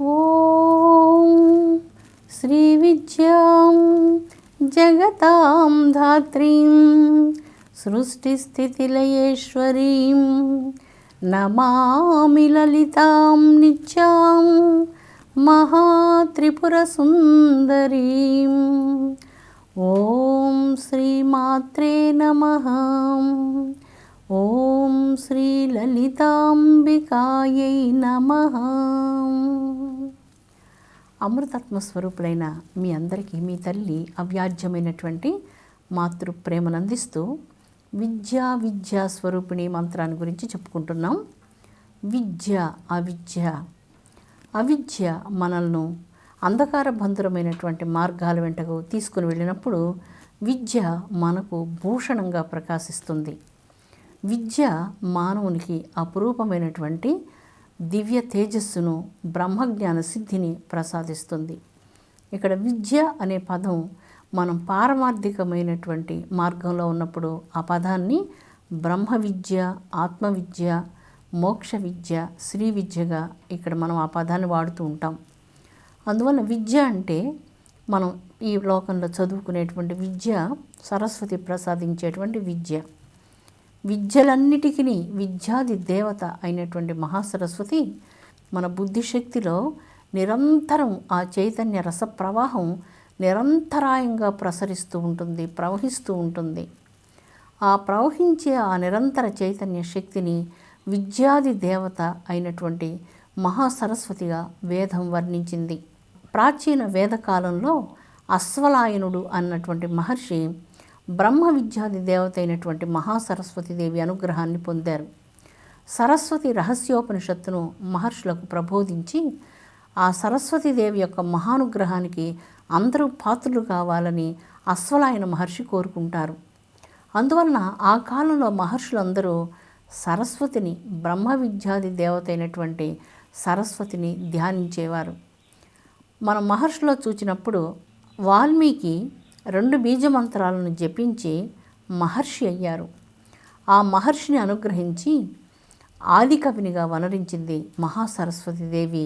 ఓం శ్రీ విద్యాం జగతాం ధాత్రీం సృష్టిస్థితిలయేశ్వరీం నమామి లలితాం నిత్యాం మహాత్రిపురసుందరీం. ఓం శ్రీమాత్రే నమః. ఓం శ్రీ లలితాంబికాయై నమః. అమృతత్వ స్వరూపులైన మీ అందరికీ మీ తల్లి అవ్యాజ్యమైనటువంటి మాతృప్రేమను అందిస్తూ విద్యా స్వరూపిణి మంత్రాన్ని గురించి చెప్పుకుంటున్నాం. అవిద్య మనల్ని అంధకార బంధురమైనటువంటి మార్గాల వెంటకు తీసుకుని వెళ్ళినప్పుడు విద్య మనకు భూషణంగా ప్రకాశిస్తుంది. విద్య మానవునికి అపురూపమైనటువంటి దివ్య తేజస్సును, బ్రహ్మజ్ఞాన సిద్ధిని ప్రసాదిస్తుంది. ఇక్కడ విద్య అనే పదం మనం పారమార్థికమైనటువంటి మార్గంలో ఉన్నప్పుడు ఆ పదాన్ని బ్రహ్మ విద్య, ఆత్మవిద్య, మోక్ష విద్య, శ్రీ విద్యగా ఇక్కడ మనం ఆ పదాన్ని వాడుతూ ఉంటాం. అందువల్ల విద్య అంటే మనం ఈ లోకంలో చదువుకునేటువంటి విద్య సరస్వతి ప్రసాదించేటువంటి విద్య. విద్యలన్నిటికీ విద్యాది దేవత అయినటువంటి మహాసరస్వతి మన బుద్ధిశక్తిలో నిరంతరం ఆ చైతన్య రస ప్రవాహం నిరంతరాయంగా ప్రసరిస్తూ ఉంటుంది, ప్రవహిస్తూ ఉంటుంది. ఆ ప్రవహించే ఆ నిరంతర చైతన్య శక్తిని విద్యాది దేవత అయినటువంటి మహాసరస్వతిగా వేదం వర్ణించింది. ప్రాచీన వేదకాలంలో అశ్వలాయనుడు అన్నటువంటి మహర్షి బ్రహ్మ విద్యాది దేవత అయినటువంటి మహాసరస్వతీదేవి అనుగ్రహాన్ని పొందారు. సరస్వతి రహస్యోపనిషత్తును మహర్షులకు ప్రబోధించి ఆ సరస్వతీదేవి యొక్క మహానుగ్రహానికి అందరూ పాత్రులు కావాలని అశ్వలాయన మహర్షి కోరుకుంటారు. అందువలన ఆ కాలంలో మహర్షులందరూ సరస్వతిని, బ్రహ్మ విద్యాది దేవత అయినటువంటి సరస్వతిని ధ్యానించేవారు. మన మహర్షిలో చూచినప్పుడు వాల్మీకి 2 బీజమంత్రాలను జపించి మహర్షి అయ్యారు. ఆ మహర్షిని అనుగ్రహించి ఆదికవినిగా వనరించింది మహాసరస్వతీదేవి.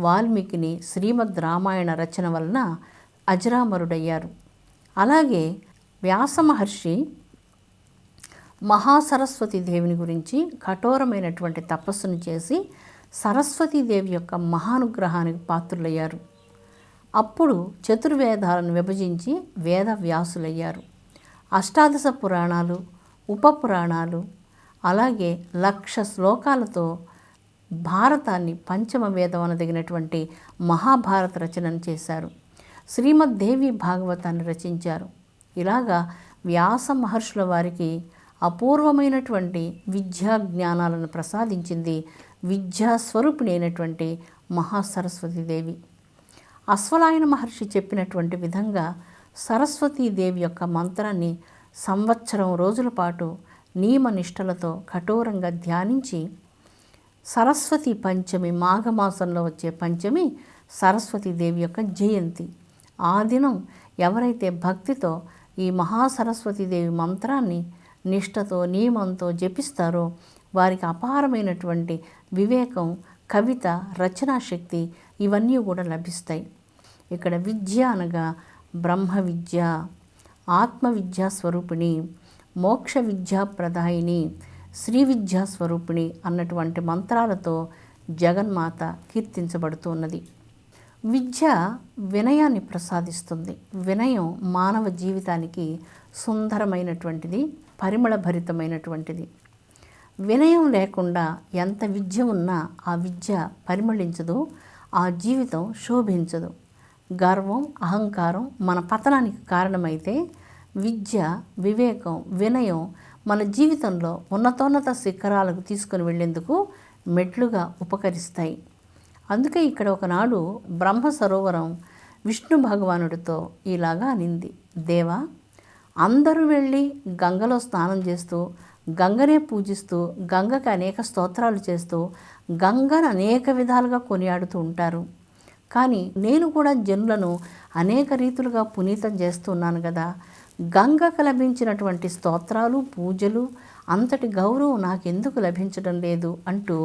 వాల్మీకిని శ్రీమద్ రామాయణ రచన వలన అజరామరుడయ్యారు. అలాగే వ్యాస మహర్షి మహాసరస్వతీదేవిని గురించి కఠోరమైనటువంటి తపస్సును చేసి సరస్వతీదేవి యొక్క మహానుగ్రహానికి పాత్రులయ్యారు. అప్పుడు చతుర్వేదాలను విభజించి వేద వ్యాసులయ్యారు. అష్టాదశ పురాణాలు, ఉపపురాణాలు, అలాగే 1,00,000 శ్లోకాలతో భారతాన్ని, పంచమ వేదం అనదగినటువంటి మహాభారత రచనను చేశారు. శ్రీమద్దేవి భాగవతాన్ని రచించారు. ఇలాగా వ్యాస మహర్షుల వారికి అపూర్వమైనటువంటి విద్యా జ్ఞానాలను ప్రసాదించింది విద్యాస్వరూపిణి అయినటువంటి మహాసరస్వతీదేవి. అశ్వలాయన మహర్షి చెప్పినటువంటి విధంగా సరస్వతీదేవి యొక్క మంత్రాన్ని సంవత్సరం రోజుల పాటు నియమనిష్టలతో కఠోరంగా ధ్యానించి సరస్వతి పంచమి, మాఘమాసంలో వచ్చే పంచమి సరస్వతీదేవి యొక్క జయంతి. ఆ దినం ఎవరైతే భక్తితో ఈ మహాసరస్వతీదేవి మంత్రాన్ని నిష్టతో, నియమంతో జపిస్తారో వారికి అపారమైనటువంటి వివేకం, కవిత, రచనాశక్తి ఇవన్నీ కూడా లభిస్తాయి. ఇక్కడ విద్య అనగా బ్రహ్మ విద్య, ఆత్మవిద్యా స్వరూపిణి, మోక్ష విద్యా ప్రదాయిని, శ్రీ విద్యా స్వరూపిణి అన్నటువంటి మంత్రాలతో జగన్మాత కీర్తించబడుతున్నది. విద్య వినయాన్ని ప్రసాదిస్తుంది. వినయం మానవ జీవితానికి సుందరమైనటువంటిది, పరిమళభరితమైనటువంటిది. వినయం లేకుండా ఎంత విద్య ఉన్నా ఆ విద్య పరిమళించదు, ఆ జీవితం శోభించదు. గర్వం, అహంకారం మన పతనానికి కారణమైతే విద్య, వివేకం, వినయం మన జీవితంలో ఉన్నతోన్నత శిఖరాలకు తీసుకుని వెళ్ళేందుకు మెట్లుగా ఉపకరిస్తాయి. అందుకే ఇక్కడ ఒకనాడు బ్రహ్మ సరోవరం విష్ణు భగవానుడితో ఇలాగా అనింది, దేవా, అందరూ వెళ్ళి గంగలో స్నానం చేస్తూ, గంగనే పూజిస్తూ, గంగకి అనేక స్తోత్రాలు చేస్తూ, గంగను అనేక విధాలుగా కొనియాడుతూ ఉంటారు. కానీ నేను కూడా జనులను అనేక రీతులుగా పునీతం చేస్తున్నాను కదా, గంగకు లభించినటువంటి స్తోత్రాలు, పూజలు, అంతటి గౌరవం నాకెందుకు లభించడం లేదు అంటూ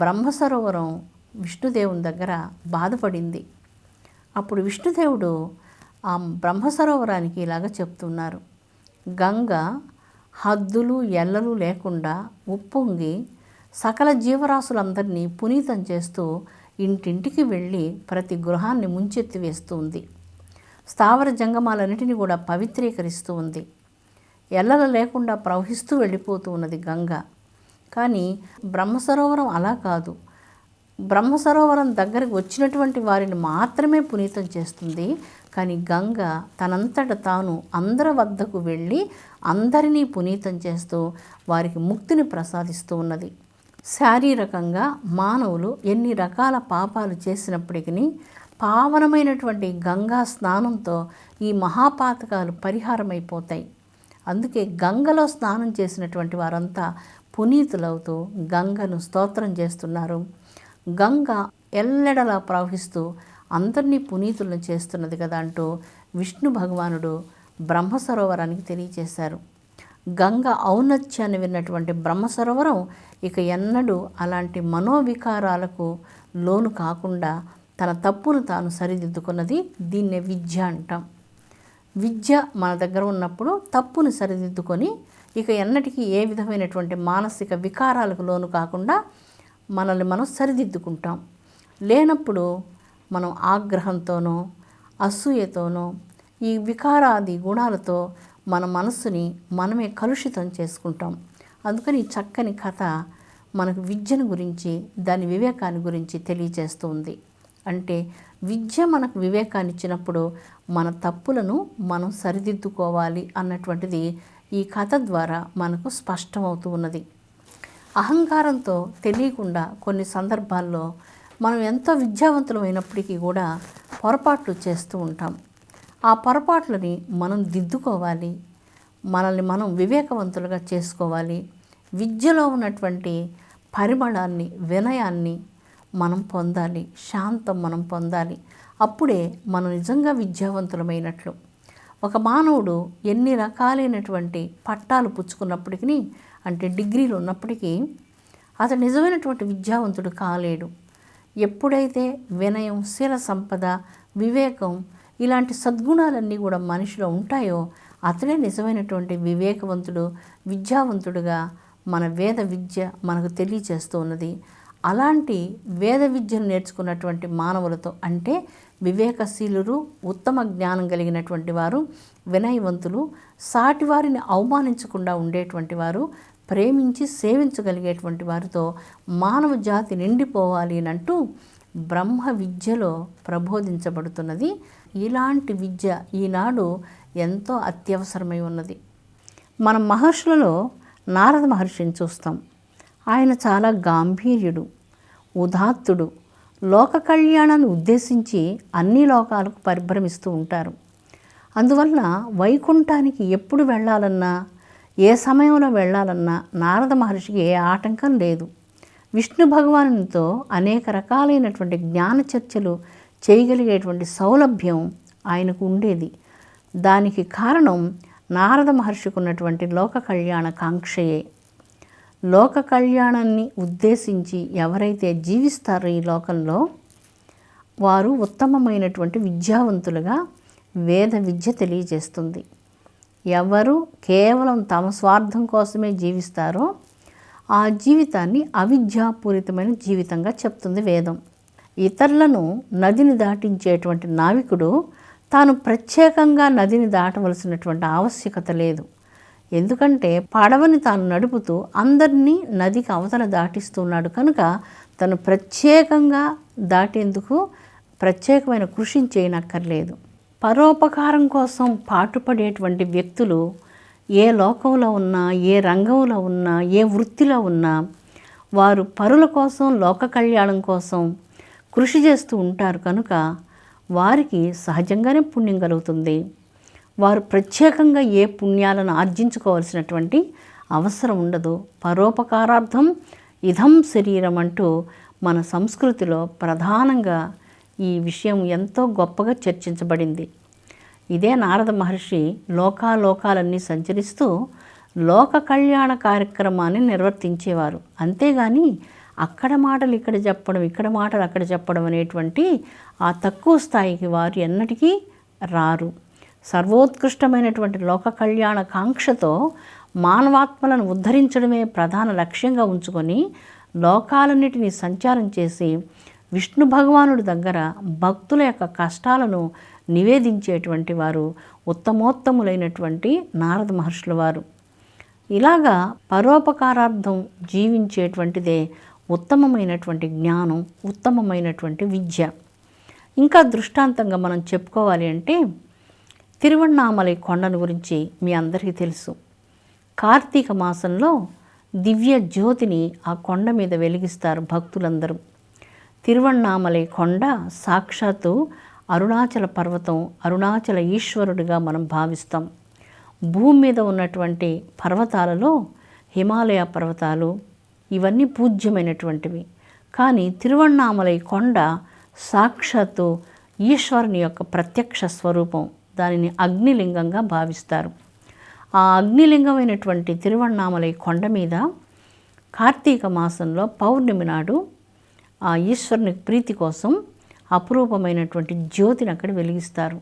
బ్రహ్మసరోవరం విష్ణుదేవుని దగ్గర బాధపడింది. అప్పుడు విష్ణుదేవుడు ఆ బ్రహ్మసరోవరానికి ఇలాగ చెప్తున్నారు. గంగ హద్దులు ఎల్లలు లేకుండా ఉప్పొంగి సకల జీవరాశులందరినీ పునీతం చేస్తూ ఇంటింటికి వెళ్ళి ప్రతి గృహాన్ని ముంచెత్తి వేస్తూ ఉంది. స్థావర జంగమాలన్నిటిని కూడా పవిత్రీకరిస్తూ ఉంది. ఎల్లలు లేకుండా ప్రవహిస్తూ వెళ్ళిపోతూ ఉన్నది గంగ. కానీ బ్రహ్మసరోవరం అలా కాదు. బ్రహ్మసరోవరం దగ్గరికి వచ్చినటువంటి వారిని మాత్రమే పునీతం చేస్తుంది. కానీ గంగ తనంతట తాను అందరి వద్దకు వెళ్ళి అందరినీ పునీతం చేస్తూ వారికి ముక్తిని ప్రసాదిస్తూ ఉన్నది. శారీరకంగా మానవులు ఎన్ని రకాల పాపాలు చేసినప్పటికీ పావనమైనటువంటి గంగా స్నానంతో ఈ మహాపాతకాలు పరిహారమైపోతాయి. అందుకే గంగలో స్నానం చేసినటువంటి వారంతా పునీతులవుతూ గంగను స్తోత్రం చేస్తున్నారు. గంగ ఎల్లెడలా ప్రవహిస్తూ అందరినీ పునీతులను చేస్తున్నది కదా అంటూ విష్ణు భగవానుడు బ్రహ్మసరోవరానికి తెలియచేశారు. గంగ ఔన్నత్యాన్ని విన్నటువంటి బ్రహ్మసరోవరం ఇక ఎన్నడూ అలాంటి మనోవికారాలకు లోను కాకుండా తన తప్పును తాను సరిదిద్దుకున్నది. దీన్నే విద్య అంటాం. విద్య మన దగ్గర ఉన్నప్పుడు తప్పును సరిదిద్దుకొని ఇక ఎన్నటికీ ఏ విధమైనటువంటి మానసిక వికారాలకు లోను కాకుండా మనల్ని మనం సరిదిద్దుకుంటాం. లేనప్పుడు మనం ఆగ్రహంతోనో అసూయతోనో ఈ వికారాది గుణాలతో మన మనస్సుని మనమే కలుషితం చేసుకుంటాం. అందుకని ఈ చక్కని కథ మనకు విద్యను గురించి, దాని వివేకాన్ని గురించి తెలియజేస్తుంది. అంటే విద్య మనకు వివేకాన్ని ఇచ్చినప్పుడు మన తప్పులను మనం సరిదిద్దుకోవాలి అన్నటువంటిది ఈ కథ ద్వారా మనకు స్పష్టమవుతూ ఉన్నది. అహంకారంతో తెలియకుండా కొన్ని సందర్భాల్లో మనం ఎంతో విద్యావంతులమైనప్పటికీ కూడా పొరపాట్లు చేస్తూ ఉంటాం. ఆ పొరపాట్లని మనం దిద్దుకోవాలి, మనల్ని మనం వివేకవంతులుగా చేసుకోవాలి. విద్యలో ఉన్నటువంటి పరిమళాన్ని, వినయాన్ని మనం పొందాలి, శాంతం మనం పొందాలి. అప్పుడే మనం నిజంగా విద్యావంతులమైనట్లు. ఒక మానవుడు ఎన్ని రకాలైనటువంటి పట్టాలు పుచ్చుకున్నప్పటికీ, అంటే డిగ్రీలు ఉన్నప్పటికీ అతడు నిజమైనటువంటి విద్యావంతుడు కాలేడు. ఎప్పుడైతే వినయం, శీల సంపద, వివేకం ఇలాంటి సద్గుణాలన్నీ కూడా మనిషిలో ఉంటాయో అతడే నిజమైనటువంటి వివేకవంతుడు, విద్యావంతుడుగా మన వేద విద్య మనకు తెలియచేస్తూ ఉన్నది. అలాంటి వేద విద్యను నేర్చుకున్నటువంటి మానవులతో, అంటే వివేకశీలురు, ఉత్తమ జ్ఞానం కలిగినటువంటి వారు, వినయవంతులు, సాటి వారిని అవమానించకుండా ఉండేటువంటి వారు, ప్రేమించి సేవించగలిగేటువంటి వారితో మానవ జాతి నిండిపోవాలి అంటూ బ్రహ్మ విద్యలో ప్రబోధించబడుతున్నది. ఇలాంటి విద్య ఈనాడు ఎంతో అత్యవసరమై ఉన్నది. మనం మహర్షులలో నారద మహర్షిని చూస్తాం. ఆయన చాలా గాంభీర్యుడు, ఉదాత్తుడు, లోక కళ్యాణాన్ని ఉద్దేశించి అన్ని లోకాలకు పరిభ్రమిస్తూ ఉంటారు. అందువలన వైకుంఠానికి ఎప్పుడు వెళ్ళాలన్నా, ఏ సమయంలో వెళ్ళాలన్నా నారద మహర్షికి ఏ ఆటంకం లేదు. విష్ణు భగవానునితో అనేక రకాలైనటువంటి జ్ఞాన చర్చలు చేయగలిగేటువంటి సౌలభ్యం ఆయనకు ఉండేది. దానికి కారణం నారద మహర్షికి ఉన్నటువంటి లోక కళ్యాణ కాంక్షయే. లోక కళ్యాణాన్ని ఉద్దేశించి ఎవరైతే జీవిస్తారో ఈ లోకంలో వారు ఉత్తమమైనటువంటి విద్యావంతులుగా వేద విద్య తెలియజేస్తుంది. ఎవరు కేవలం తమ స్వార్థం కోసమే జీవిస్తారో ఆ జీవితాన్ని అవిద్యాపూరితమైన జీవితంగా చెప్తుంది వేదం. ఇతరులను నదిని దాటించేటువంటి నావికుడు తాను ప్రత్యేకంగా నదిని దాటవలసినటువంటి ఆవశ్యకత లేదు. ఎందుకంటే పడవని తాను నడుపుతూ అందరినీ నదికి అవతల దాటిస్తున్నాడు కనుక తను ప్రత్యేకంగా దాటేందుకు ప్రత్యేకమైన కృషిని చేయనక్కర్లేదు. పరోపకారం కోసం పాటుపడేటువంటి వ్యక్తులు ఏ లోకంలో ఉన్నా, ఏ రంగంలో ఉన్నా, ఏ వృత్తిలో ఉన్నా వారు పరుల కోసం, లోక కళ్యాణం కోసం కృషి చేస్తూ ఉంటారు కనుక వారికి సహజంగానే పుణ్యం కలుగుతుంది. వారు ప్రత్యేకంగా ఏ పుణ్యాలను ఆర్జించుకోవాల్సినటువంటి అవసరం ఉండదు. పరోపకారార్థం ఇదం శరీరం అంటూ మన సంస్కృతిలో ప్రధానంగా ఈ విషయం ఎంతో గొప్పగా చర్చించబడింది. ఇదే నారద మహర్షి లోకాలన్నీ సంచరిస్తూ లోక కళ్యాణ కార్యక్రమాన్ని నిర్వర్తించేవారు. అంతేగాని అక్కడ మాటలు ఇక్కడ చెప్పడం, ఇక్కడ మాటలు అక్కడ చెప్పడం అనేటువంటి ఆ తక్కువ స్థాయికి వారు ఎన్నటికీ రారు. సర్వోత్కృష్టమైనటువంటి లోక కళ్యాణ కాంక్షతో మానవాత్మలను ఉద్ధరించడమే ప్రధాన లక్ష్యంగా ఉంచుకొని లోకాలన్నిటినీ సంచారం చేసి విష్ణు భగవానుడి దగ్గర భక్తుల యొక్క కష్టాలను నివేదించేటువంటి వారు ఉత్తమోత్తములైనటువంటి నారద మహర్షుల వారు. ఇలాగా పరోపకారార్థం జీవించేటువంటిదే ఉత్తమమైనటువంటి జ్ఞానం, ఉత్తమమైనటువంటి విద్య. ఇంకా దృష్టాంతంగా మనం చెప్పుకోవాలి అంటే తిరువణ్ణామలై కొండను గురించి మీ అందరికీ తెలుసు. కార్తీక మాసంలో దివ్య జ్యోతిని ఆ కొండ మీద వెలిగిస్తారు భక్తులందరూ. తిరువణ్ణామలై కొండ సాక్షాత్తు అరుణాచల పర్వతం, అరుణాచల ఈశ్వరుడిగా మనం భావిస్తాం. భూమి మీద ఉన్నటువంటి పర్వతాలలో హిమాలయ పర్వతాలు ఇవన్నీ పూజ్యమైనటువంటివి. కానీ తిరువణ్ణామలై కొండ సాక్షాత్తు ఈశ్వరుని యొక్క ప్రత్యక్ష స్వరూపం. దానిని అగ్నిలింగంగా భావిస్తారు. ఆ అగ్నిలింగమైనటువంటి తిరువణ్ణామలై కొండ మీద కార్తీక మాసంలో పౌర్ణమి నాడు ఆ ఈశ్వరుని ప్రీతి కోసం అపురూపమైనటువంటి జ్యోతిని అక్కడ వెలిగిస్తారు.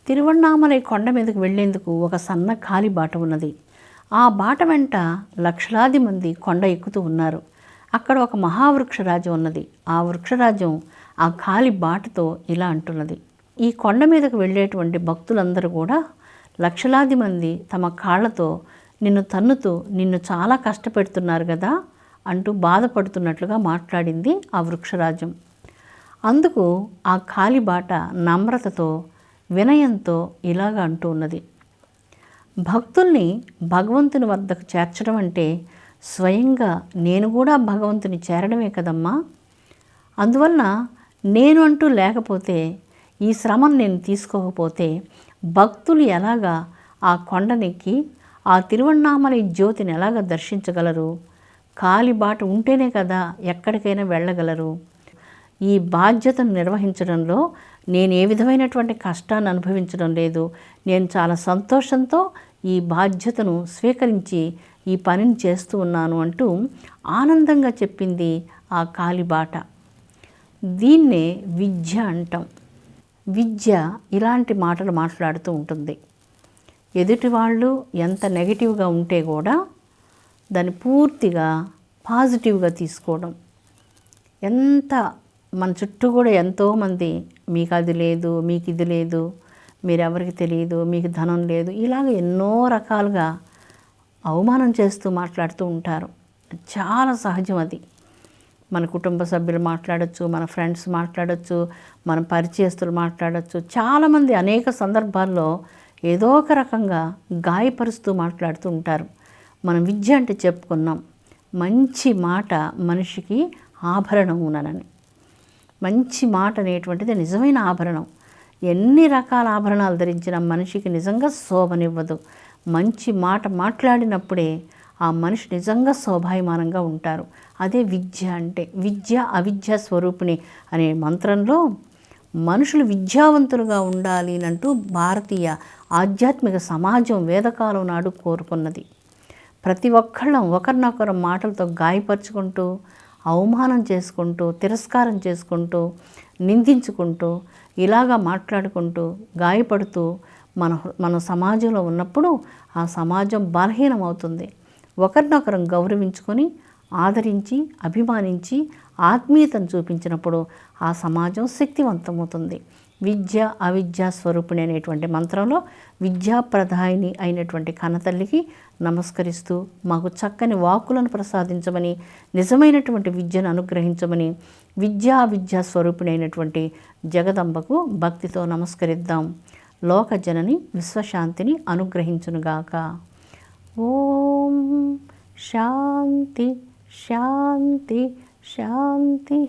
తిరువణ్ణామలై కొండ మీదకు వెళ్లేందుకు ఒక సన్న ఖాళీ బాట ఉన్నది. ఆ బాట వెంట లక్షలాది మంది కొండ ఎక్కుతూ ఉన్నారు. అక్కడ ఒక మహావృక్షరాజం ఉన్నది. ఆ వృక్షరాజం ఆ ఖాళీ బాటతో ఇలా అంటున్నది: ఈ కొండ మీదకు వెళ్ళేటువంటి భక్తులందరూ కూడా లక్షలాది మంది తమ కాళ్ళతో నిన్ను తన్నుతూ నిన్ను చాలా కష్టపెడుతున్నారు కదా అంటూ బాధపడుతున్నట్లుగా మాట్లాడింది ఆ వృక్షరాజం. అందుకు ఆ ఖాళీ బాట నమ్రతతో, వినయంతో ఇలాగ అంటూ ఉన్నది: భక్తుల్ని భగవంతుని వద్దకు చేర్చడం అంటే స్వయంగా నేను కూడా భగవంతుని చేరడమే కదమ్మా. అందువలన నేను అంటూ లేకపోతే, ఈ శ్రమను నేను తీసుకోకపోతే భక్తులు ఎలాగా ఆ కొండనెక్కి ఆ తిరువణ్ణామలై జ్యోతిని ఎలాగ దర్శించగలరు? కాలిబాట ఉంటేనే కదా ఎక్కడికైనా వెళ్ళగలరు. ఈ బాధ్యతను నిర్వహించడంలో నేను ఏ విధమైనటువంటి కష్టాన్ని అనుభవించడం లేదు. నేను చాలా సంతోషంతో ఈ బాధ్యతను స్వీకరించి ఈ పనిని చేస్తూ ఉన్నాను అంటూ ఆనందంగా చెప్పింది ఆ కాలిబాట. దీన్నే విద్య అంటాం. విద్య ఇలాంటి మాటలు మాట్లాడుతూ ఉంటుంది. ఎదుటి వాళ్ళు ఎంత నెగిటివ్గా ఉంటే కూడా దాన్ని పూర్తిగా పాజిటివ్గా తీసుకోవడం. ఎంత మన చుట్టూ కూడా ఎంతోమంది మీకు అది లేదు, మీకు ఇది లేదు, మీరెవరికి తెలియదు, మీకు ధనం లేదు, ఇలాగ ఎన్నో రకాలుగా అవమానం చేస్తూ మాట్లాడుతూ ఉంటారు. చాలా సహజం అది. మన కుటుంబ సభ్యులు మాట్లాడచ్చు, మన ఫ్రెండ్స్ మాట్లాడచ్చు, మన పరిచయస్తులు మాట్లాడచ్చు. చాలామంది అనేక సందర్భాల్లో ఏదో ఒక రకంగా గాయపరుస్తూ మాట్లాడుతూ ఉంటారు. మనం విద్య అంటే చెప్పుకున్నాం, మంచి మాట మనిషికి ఆభరణమునని. మంచి మాట అనేటువంటిది నిజమైన ఆభరణం. ఎన్ని రకాల ఆభరణాలు ధరించిన మనిషికి నిజంగా శోభనివ్వదు. మంచి మాట మాట్లాడినప్పుడే ఆ మనిషి నిజంగా శోభాయమానంగా ఉంటారు. అదే విద్య అంటే. విద్య అవిద్య స్వరూపిణి అనే మంత్రంలో మనుషులు విద్యావంతులుగా ఉండాలి అంటూ భారతీయ ఆధ్యాత్మిక సమాజం వేదకాలం నాడు కోరుకున్నది. ప్రతి ఒక్కళ్ళం ఒకరినొకరు మాటలతో గాయపరుచుకుంటూ, అవమానం చేసుకుంటూ, తిరస్కారం చేసుకుంటూ, నిందించుకుంటూ, ఇలాగా మాట్లాడుకుంటూ, గాయపడుతూ మన సమాజంలో ఉన్నప్పుడు ఆ సమాజం బలహీనమవుతుంది. ఒకరినొకరు గౌరవించుకొని, ఆదరించి, అభిమానించి, ఆత్మీయతను చూపించినప్పుడు ఆ సమాజం శక్తివంతమవుతుంది. విద్య అవిద్య స్వరూపిణి అనేటువంటి మంత్రంలో విద్యాప్రదాయిని అయినటువంటి కన్నతల్లికి నమస్కరిస్తూ మాకు చక్కని వాక్కులను ప్రసాదించమని, నిజమైనటువంటి విద్యను అనుగ్రహించమని, విద్యా అవిద్యా స్వరూపిణి అయినటువంటి జగదంబకు భక్తితో నమస్కరిద్దాం. లోకజనని విశ్వశాంతిని అనుగ్రహించునుగాక. ఓం శాంతి శాంతి శాంతి.